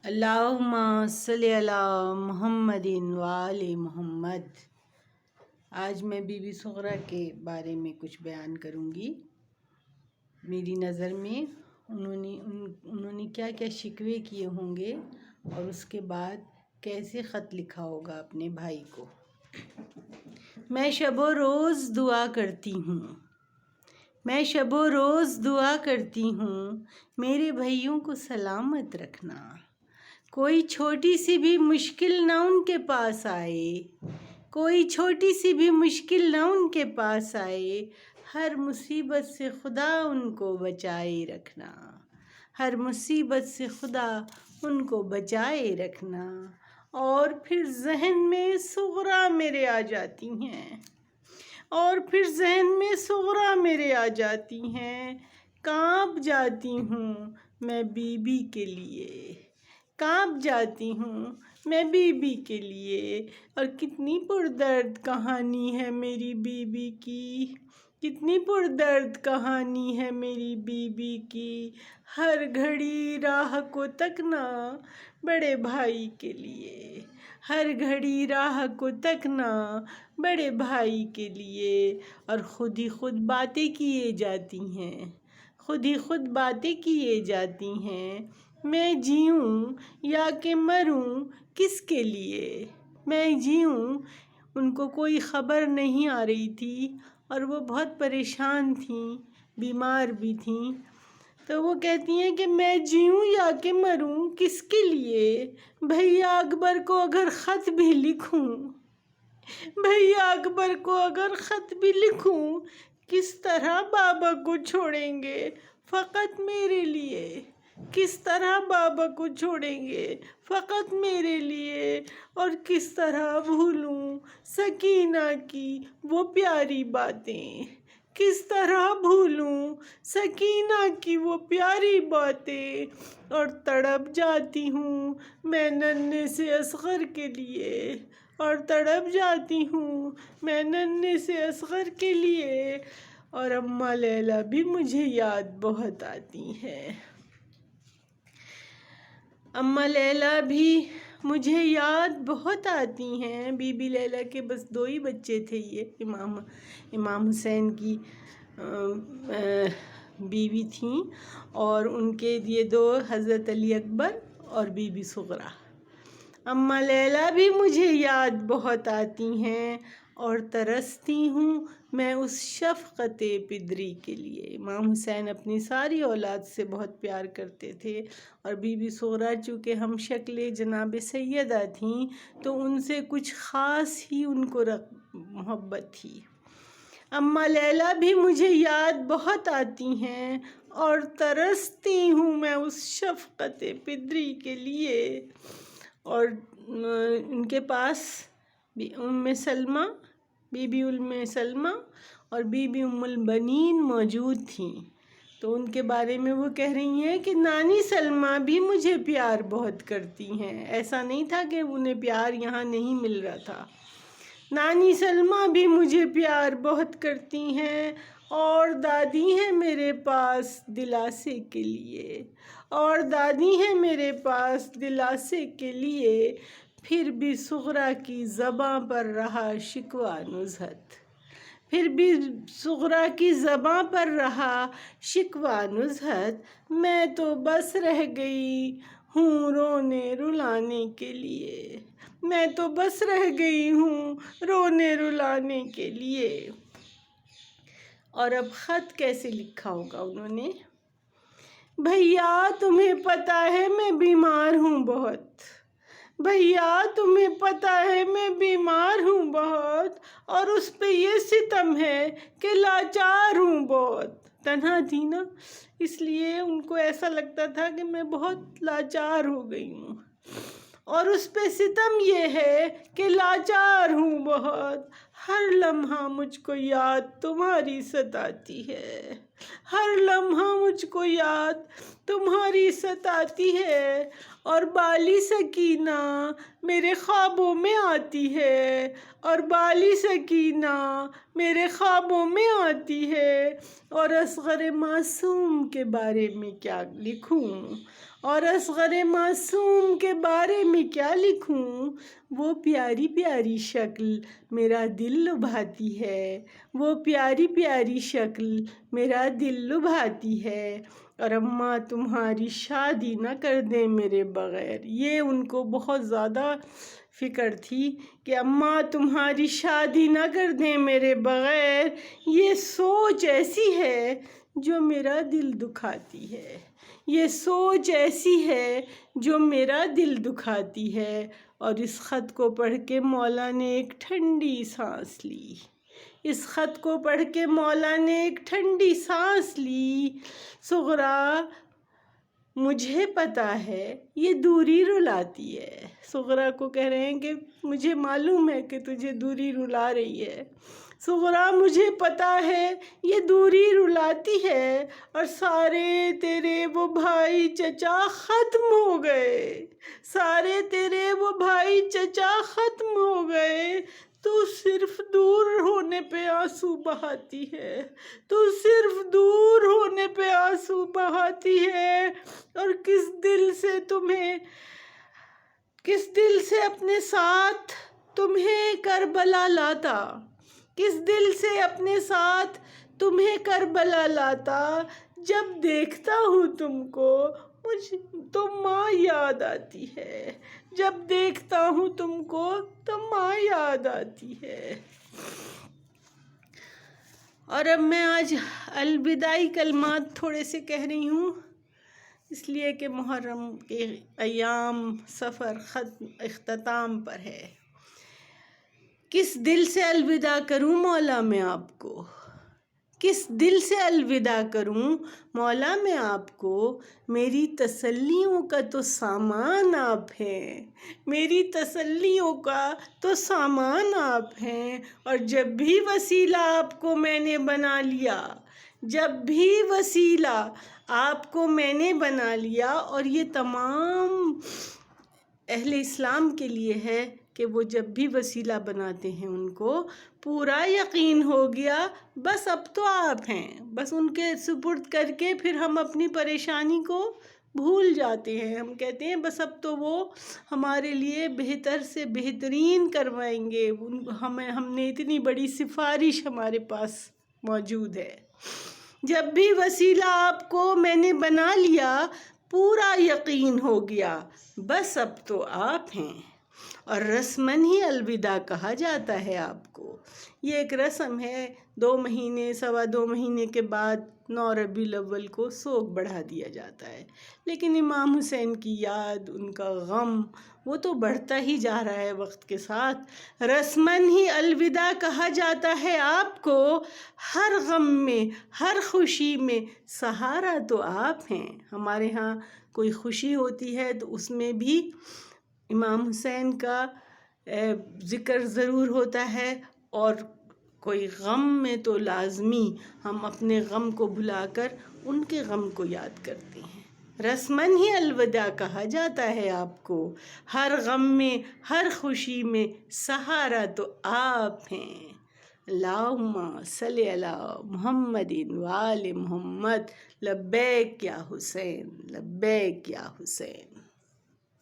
اللہم صلی علی محمد وآل محمد۔ آج میں بی بی صغرا کے بارے میں کچھ بیان کروں گی۔ میری نظر میں انہوں نے کیا کیا شکوے کیے ہوں گے اور اس کے بعد کیسے خط لکھا ہوگا اپنے بھائی کو۔ میں شب و روز دعا کرتی ہوں، میں شب و روز دعا کرتی ہوں، میرے بھائیوں کو سلامت رکھنا۔ کوئی چھوٹی سی بھی مشکل نہ ان کے پاس آئے، کوئی چھوٹی سی بھی مشکل نہ ان کے پاس آئے، ہر مصیبت سے خدا ان کو بچائے رکھنا، ہر مصیبت سے خدا ان کو بچائے رکھنا۔ اور پھر ذہن میں صغرا میرے آ جاتی ہیں، اور پھر ذہن میں صغرا میرے آ جاتی ہیں، کانپ جاتی ہوں میں بی بی کے لیے، کانپ جاتی ہوں میں بی بی کے لیے۔ اور کتنی پردرد کہانی ہے میری بی بی کی، کتنی پردرد کہانی ہے میری بی بی کی۔ ہر گھڑی راہ کو تکنا بڑے بھائی کے لیے، ہر گھڑی راہ کو تکنا بڑے بھائی کے لیے۔ اور خود ہی خود باتیں کیے جاتی ہیں، خود ہی خود باتیں کیے جاتی ہیں، میں جیوں یا کہ مروں کس کے لیے، میں جیوں۔ ان کو کوئی خبر نہیں آ رہی تھی اور وہ بہت پریشان تھیں، بیمار بھی تھیں، تو وہ کہتی ہیں کہ میں جیوں یا کہ مروں کس کے لیے۔ بھیا اکبر کو اگر خط بھی لکھوں، بھیا اکبر کو اگر خط بھی لکھوں، کس طرح بابا کو چھوڑیں گے فقط میرے لیے، کس طرح بابا کو چھوڑیں گے فقط میرے لیے۔ اور کس طرح بھولوں سکینہ کی وہ پیاری باتیں، کس طرح بھولوں سکینہ کی وہ پیاری باتیں۔ اور تڑپ جاتی ہوں میں ننھے سے اصغر کے لیے، اور تڑپ جاتی ہوں میں ننھے سے اصغر کے لیے۔ اور اماں لیلی بھی مجھے یاد بہت آتی ہیں، اماں لیلی بھی مجھے یاد بہت آتی ہیں۔ بی بی لیلی کے بس 2 ہی بچے تھے، یہ امام حسین کی بیوی تھیں، اور ان کے یہ 2 حضرت علی اکبر اور بی بی صغرا۔ اماں لیلی بھی مجھے یاد بہت آتی ہیں، اور ترستی ہوں میں اس شفقت پدری کے لیے۔ امام حسین اپنی ساری اولاد سے بہت پیار کرتے تھے، اور بی بی صغرا چونکہ ہم شکل جناب سیدہ تھیں تو ان سے کچھ خاص ہی ان کو محبت تھی۔ اماں لیلی بھی مجھے یاد بہت آتی ہیں، اور ترستی ہوں میں اس شفقت پدری کے لیے۔ اور ان کے پاس ام سلمہ، بی بی ام سلمہ اور بی بی ام البنین موجود تھیں، تو ان کے بارے میں وہ کہہ رہی ہیں کہ نانی سلمہ بھی مجھے پیار بہت کرتی ہیں۔ ایسا نہیں تھا کہ انہیں پیار یہاں نہیں مل رہا تھا، نانی سلمہ بھی مجھے پیار بہت کرتی ہیں، اور دادی ہیں میرے پاس دلاسے کے لیے، اور دادی ہیں میرے پاس دلاسے کے لیے۔ پھر بھی صغرا کی زباں پر رہا شکوہ نزہت، پھر بھی صغرا کی زباں پر رہا شکوہ نزہت، میں تو بس رہ گئی ہوں رونے رلانے کے لیے، میں تو بس رہ گئی ہوں رونے رلانے کے لیے۔ اور اب خط کیسے لکھا ہوگا انہوں نے۔ بھیا تمہیں پتہ ہے میں بیمار ہوں بہت، بھیا تمہیں پتہ ہے میں بیمار ہوں بہت، اور اس پہ یہ ستم ہے کہ لاچار ہوں بہت۔ تنہا تھی نا، اس لیے ان کو ایسا لگتا تھا کہ میں بہت لاچار ہو گئی ہوں، اور اس پہ ستم یہ ہے کہ لاچار ہوں بہت۔ ہر لمحہ مجھ کو یاد تمہاری ستاتی ہے، ہر لمحہ مجھ کو یاد تمہاری ستاتی ہے، اور بالی سکینہ میرے خوابوں میں آتی ہے، اور بالی سکینہ میرے خوابوں میں آتی ہے۔ اور اصغر معصوم کے بارے میں کیا لکھوں، اور اصغر معصوم کے بارے میں کیا لکھوں، وہ پیاری پیاری شکل میرا دل لبھاتی ہے، وہ پیاری پیاری شکل میرا دل لبھاتی ہے، اور اماں تمہاری شادی نہ کر دیں میرے بغیر۔ یہ ان کو بہت زیادہ فکر تھی کہ اماں تمہاری شادی نہ کر دیں میرے بغیر۔ یہ سوچ ایسی ہے جو میرا دل دکھاتی ہے، یہ سوچ ایسی ہے جو میرا دل دکھاتی ہے۔ اور اس خط کو پڑھ کے مولا نے ایک ٹھنڈی سانس لی، اس خط کو پڑھ کے مولا نے ایک ٹھنڈی سانس لی۔ صغرا مجھے پتہ ہے یہ دوری رلاتی ہے، صغرا کو کہہ رہے ہیں کہ مجھے معلوم ہے کہ تجھے دوری رلا رہی ہے، صغرا مجھے پتہ ہے یہ دوری رلاتی ہے، اور سارے تیرے وہ بھائی چچا ختم ہو گئے، سارے تیرے وہ بھائی چچا ختم ہو گئے، تو صرف دور ہونے پہ آنسو بہاتی ہے، تو صرف دور ہونے پہ آنسو بہاتی ہے۔ اور کس دل سے اپنے ساتھ تمہیں کربلا لاتا، کس دل سے اپنے ساتھ تمہیں کربلا لاتا، جب دیکھتا ہوں تم کو مجھے تو ماں یاد آتی ہے، جب دیکھتا ہوں تم کو تو ماں یاد آتی ہے۔ اور اب میں آج الوداعی کلمات تھوڑے سے کہہ رہی ہوں، اس لیے کہ محرم کے ایام سفر اختتام پر ہے۔ کس دل سے الوداع کروں مولا میں آپ کو، کس دل سے الوداع کروں مولا میں آپ کو، میری تسلیوں کا تو سامان آپ ہیں، میری تسلیوں کا تو سامان آپ ہیں۔ اور جب بھی وسیلہ آپ کو میں نے بنا لیا، جب بھی وسیلہ آپ کو میں نے بنا لیا، اور یہ تمام اہل اسلام کے لیے ہے کہ وہ جب بھی وسیلہ بناتے ہیں ان کو پورا یقین ہو گیا بس اب تو آپ ہیں، بس ان کے سپرد کر کے پھر ہم اپنی پریشانی کو بھول جاتے ہیں، ہم کہتے ہیں بس اب تو وہ ہمارے لیے بہتر سے بہترین کروائیں گے، ہم نے اتنی بڑی سفارش ہمارے پاس موجود ہے۔ جب بھی وسیلہ آپ کو میں نے بنا لیا پورا یقین ہو گیا بس اب تو آپ ہیں، اور رسماً ہی الوداع کہا جاتا ہے آپ کو۔ یہ ایک رسم ہے، 2 مہینے 2.25 مہینے کے بعد 9 ربیع الاول کو سوگ بڑھا دیا جاتا ہے، لیکن امام حسین کی یاد، ان کا غم وہ تو بڑھتا ہی جا رہا ہے وقت کے ساتھ۔ رسماً ہی الوداع کہا جاتا ہے آپ کو، ہر غم میں ہر خوشی میں سہارا تو آپ ہیں۔ ہمارے ہاں کوئی خوشی ہوتی ہے تو اس میں بھی امام حسین کا ذکر ضرور ہوتا ہے، اور کوئی غم میں تو لازمی ہم اپنے غم کو بھلا کر ان کے غم کو یاد کرتے ہیں۔ رسماً ہی الوداع کہا جاتا ہے آپ کو، ہر غم میں ہر خوشی میں سہارا تو آپ ہیں۔ اللہم صلی علی محمد وآل محمد، لبیک یا حسین، لبیک یا حسین۔